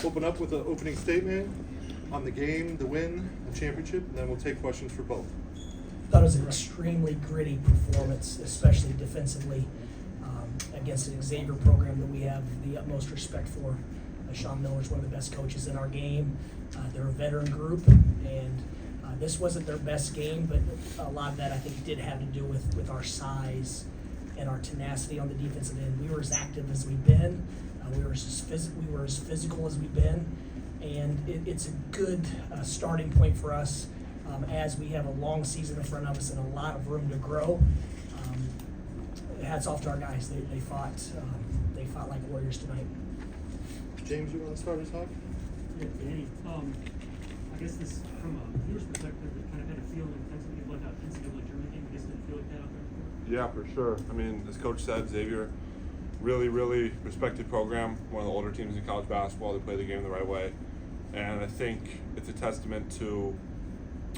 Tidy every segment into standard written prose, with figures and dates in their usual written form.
open up with an opening statement on the game, the win, the championship, and then we'll take questions for both. I thought it was an extremely gritty performance, especially defensively, against an Xavier program that we have the utmost respect for. Sean Miller is one of the best coaches in our game. They're a veteran group, and this wasn't their best game, but a lot of that I think did have to do with our size and our tenacity on the defensive end. We were as active as we've been. We were as physical as we've been, and it's a good starting point for us as we have a long season in front of us and a lot of room to grow. Hats off to our guys. They fought like warriors tonight. James, you want to start us off? Yeah, Danny. I guess this, from a viewer's perspective, it kind of had a feeling defensively like that NCAA tournament game. I guess it didn't feel like that out there. Yeah, for sure. I mean, as Coach said, Xavier, really, really respected program. One of the older teams in college basketball. They play the game the right way, and I think it's a testament to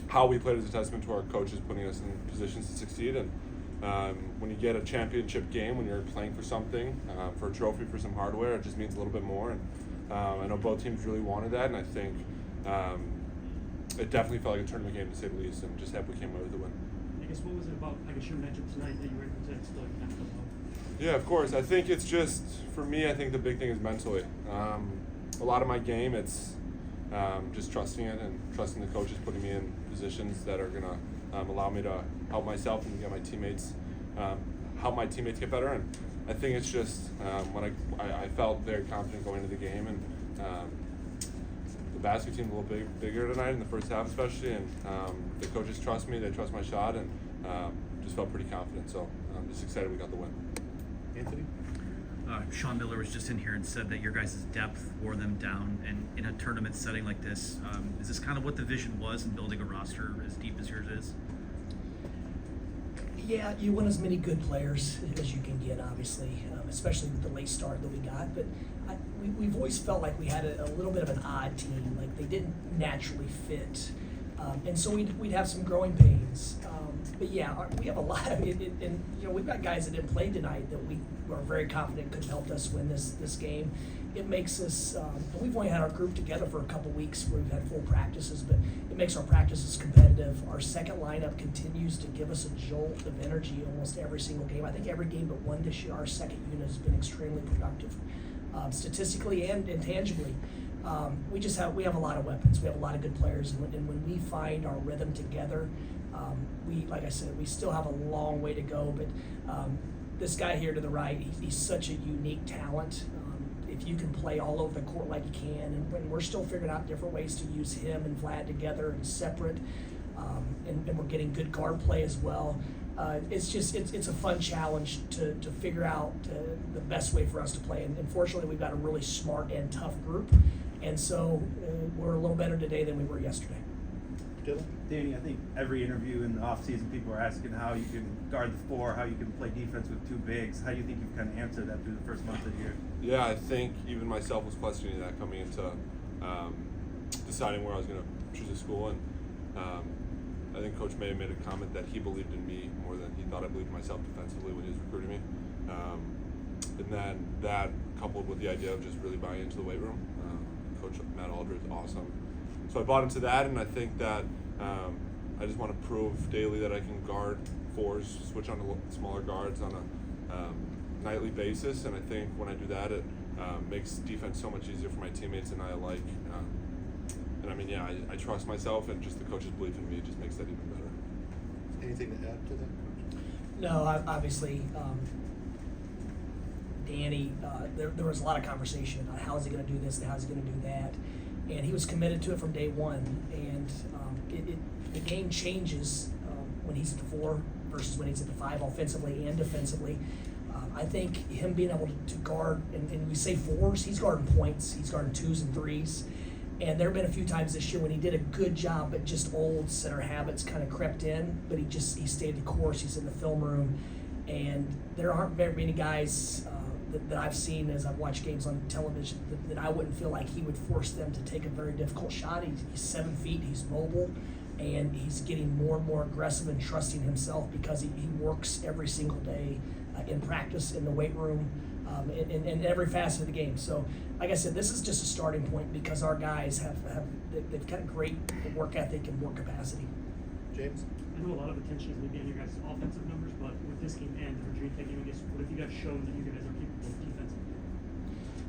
how we played. As a testament to our coaches putting us in positions to succeed. And when you get a championship game, when you're playing for something, for a trophy, for some hardware, it just means a little bit more. And I know both teams really wanted that, and I think it definitely felt like a tournament game to say the least, and just happy we came away with the win. I guess what was it about, I guess, your matchup tonight that you represent still like that football? Yeah, of course. I think it's just, for me, I think the big thing is mentally. A lot of my game, it's just trusting it and trusting the coaches putting me in positions that are going to allow me to help myself and get my teammates, help my teammates get better. And I think it's just when I felt very confident going into the game, and the basket team's a little bigger tonight in the first half especially, and the coaches trust me, they trust my shot, and just felt pretty confident. So I'm just excited we got the win. Anthony? Sean Miller was just in here and said that your guys' depth wore them down, and in a tournament setting like this, is this kind of what the vision was in building a roster as deep as yours is? Yeah, you want as many good players as you can get, obviously, especially with the late start that we got. But we've always felt like we had a little bit of an odd team, like they didn't naturally fit. And so we'd have some growing pains. But yeah, we have a lot of it, and we've got guys that didn't play tonight that we are very confident could help us win this game. It makes us, and we've only had our group together for a couple weeks where we've had full practices, but it makes our practices competitive. Our second lineup continues to give us a jolt of energy almost every single game. I think every game but one this year, our second unit has been extremely productive, statistically and intangibly. We have a lot of weapons. We have a lot of good players, and when we find our rhythm together, like I said, we still have a long way to go. But this guy here to the right, he's such a unique talent. If you can play all over the court like you can, and we're still figuring out different ways to use him and Vlad together and separate, and we're getting good guard play as well. It's a fun challenge to figure out the best way for us to play. And fortunately, we've got a really smart and tough group, and so we're a little better today than we were yesterday. Dylan? Danny, I think every interview in the offseason, people are asking how you can guard the four, how you can play defense with two bigs. How do you think you've kind of answered that through the first month of the year? Yeah, I think even myself was questioning that coming into deciding where I was going to choose a school, and I think Coach May made a comment that he believed in me more than he thought I believed in myself defensively when he was recruiting me. And then that coupled with the idea of just really buying into the weight room. Coach Matt Aldridge is awesome. So I bought into that, and I think that I just want to prove daily that I can guard fours, switch on to smaller guards on a nightly basis, and I think when I do that, it makes defense so much easier for my teammates and I alike. And I mean, yeah, I trust myself, and just the coach's belief in me just makes that even better. Anything to add to that, Coach? No, obviously, Danny, there was a lot of conversation about how is he going to do this and how is he going to do that, and he was committed to it from day one. And the game changes when he's at the 4 versus when he's at the 5, offensively and defensively. I think him being able to guard, and we say 4s, he's guarding points, he's guarding 2s and 3s. And there have been a few times this year when he did a good job, but just old center habits kind of crept in. But he stayed the course. He's in the film room, and there aren't very many guys that I've seen as I've watched games on television that I wouldn't feel like he would force them to take a very difficult shot. He's 7 feet. He's mobile, and he's getting more and more aggressive and trusting himself because he works every single day in practice, in the weight room. in every facet of the game. So, like I said, this is just a starting point because our guys they've got a great work ethic and work capacity. James? I know a lot of attention is maybe on your guys' offensive numbers, but with this game and the Virginia Tech game, I guess, what have you guys shown that you guys are capable of defensively?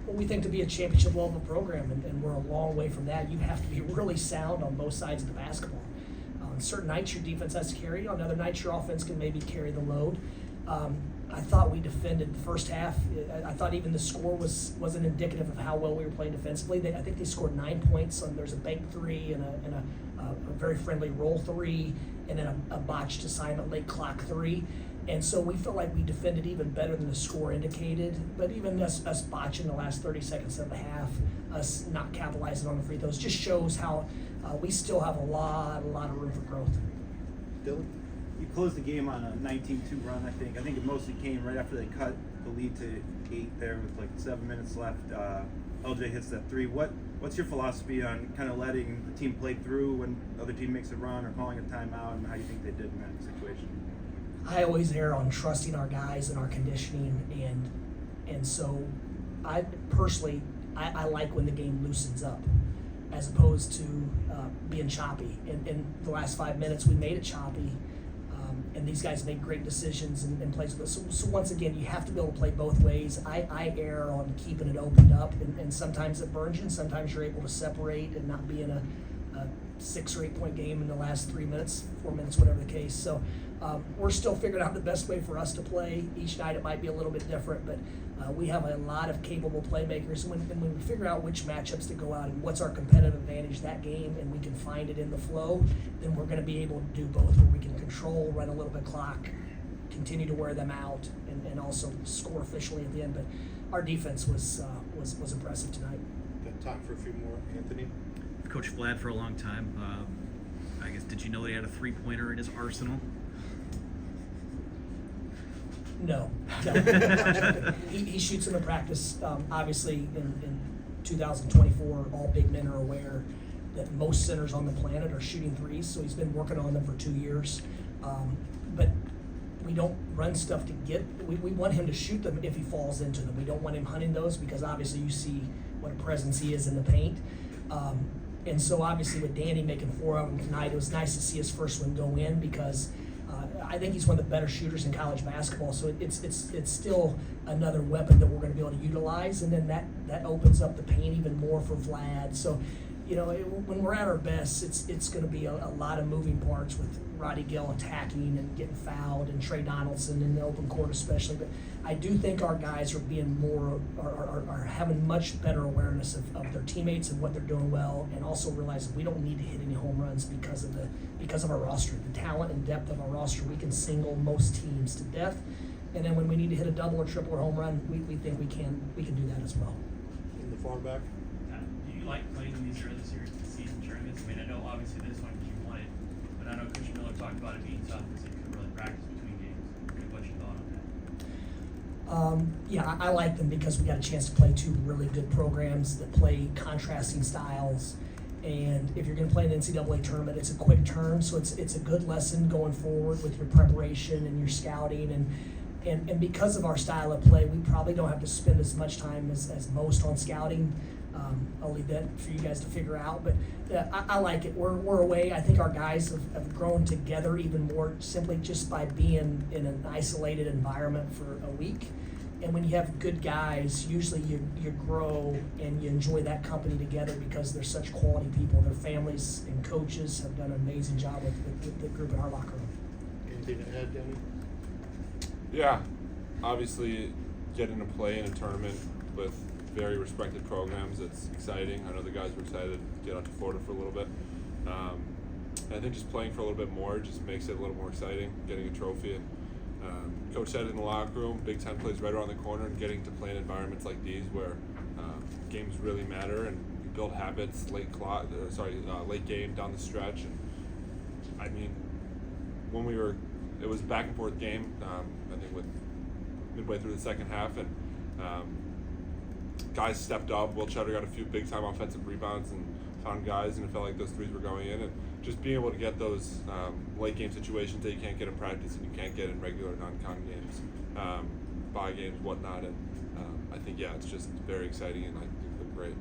Well, we think to be a championship level program, and we're a long way from that. You have to be really sound on both sides of the basketball. On certain nights, your defense has to carry. On other nights, your offense can maybe carry the load. I thought we defended the first half. I thought even the score wasn't indicative of how well we were playing defensively. I think they scored 9 points. There's a bank three and a very friendly roll three, and then a botched assignment late clock three. And so we felt like we defended even better than the score indicated. But even us botching the last 30 seconds of the half, us not capitalizing on the free throws, just shows how we still have a lot of room for growth. Dylan? You closed the game on a 19-2 run, I think. I think it mostly came right after they cut the lead to 8 there with like 7 minutes left. LJ hits that three. What's your philosophy on kind of letting the team play through when the other team makes a run or calling a timeout, and how you think they did in that situation? I always err on trusting our guys and our conditioning, and so I personally I like when the game loosens up as opposed to being choppy. In the last 5 minutes, we made it choppy. And these guys make great decisions and plays with us. So once again, you have to be able to play both ways. I err on keeping it opened up, and sometimes it burns you, and sometimes you're able to separate and not be in a 6 or 8 point game in the last 3 minutes, 4 minutes, whatever the case. So we're still figuring out the best way for us to play. Each night it might be a little bit different, but we have a lot of capable playmakers. And when we figure out which matchups to go out and what's our competitive advantage that game, and we can find it in the flow, then we're going to be able to do both, where we can control, run a little bit clock, continue to wear them out, and also score efficiently at the end. But our defense was impressive tonight. Got time for a few more. Anthony? I've coached Vlad for a long time. I guess, did you know that he had a 3-pointer in his arsenal? No. He shoots them in practice. Obviously, in 2024, all big men are aware that most centers on the planet are shooting threes, so he's been working on them for 2 years. But we don't run stuff to get. We want him to shoot them if he falls into them. We don't want him hunting those, because obviously you see what a presence he is in the paint. And so obviously with Danny making 4 of them tonight, it was nice to see his first one go in, because I think he's one of the better shooters in college basketball. So it's still another weapon that we're going to be able to utilize, and then that opens up the paint even more for Vlad. So, when we're at our best, it's going to be a lot of moving parts with Roddy Gill attacking and getting fouled, and Trey Donaldson in the open court especially. But I do think our guys are being are having much better awareness of their teammates and what they're doing well, and also realizing we don't need to hit any home runs because of our roster, the talent and depth of our roster. We can single most teams to death, and then when we need to hit a double or triple or home run, we think we can do that as well. In the far back? Do you like playing in these early season tournaments? I mean, I know obviously this one you won it, but I know Coach Miller talked about it being tough because you couldn't really practice between games. What's your thought on that? Yeah, I like them because we got a chance to play 2 really good programs that play contrasting styles. And if you're going to play an NCAA tournament, it's a quick turn, so it's a good lesson going forward with your preparation and your scouting. And because of our style of play, we probably don't have to spend as much time as most on scouting. I'll leave that for you guys to figure out. But I like it. We're away. I think our guys have grown together even more simply just by being in an isolated environment for a week. And when you have good guys, usually you grow and you enjoy that company together because they're such quality people. Their families and coaches have done an amazing job with the group in our locker room. Anything to add, Danny? Yeah, obviously getting to play in a tournament with very respected programs, it's exciting. I know the guys were excited to get out to Florida for a little bit. I think just playing for a little bit more just makes it a little more exciting, getting a trophy. And Coach said in the locker room, Big Ten plays right around the corner, and getting to play in environments like these where games really matter and you build habits late game down the stretch. And I mean, it was a back and forth game. I think with midway through the second half, and guys stepped up. Will Cheddar got a few big time offensive rebounds and found guys, and it felt like those threes were going in. And just being able to get those late game situations that you can't get in practice and you can't get in regular non-con games bye games, whatnot, and I think it's just very exciting, and I think they're great.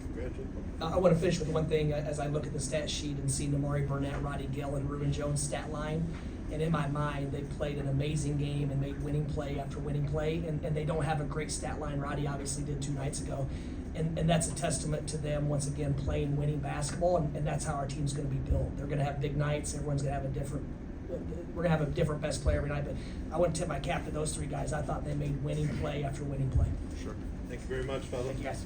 Congratulations. I want to finish with one thing as I look at the stat sheet and see Namari Burnett, Roddy Gill, and Reuben Jones' stat line. And in my mind, they played an amazing game and made winning play after winning play. And they don't have a great stat line. Roddy obviously did 2 nights ago. And that's a testament to them, once again, playing winning basketball. And that's how our team's going to be built. They're going to have big nights. Everyone's going to have we're going to have a different best player every night. But I want to tip my cap to those 3 guys. I thought they made winning play after winning play. Sure. Thank you very much, fellas. Thank you, guys.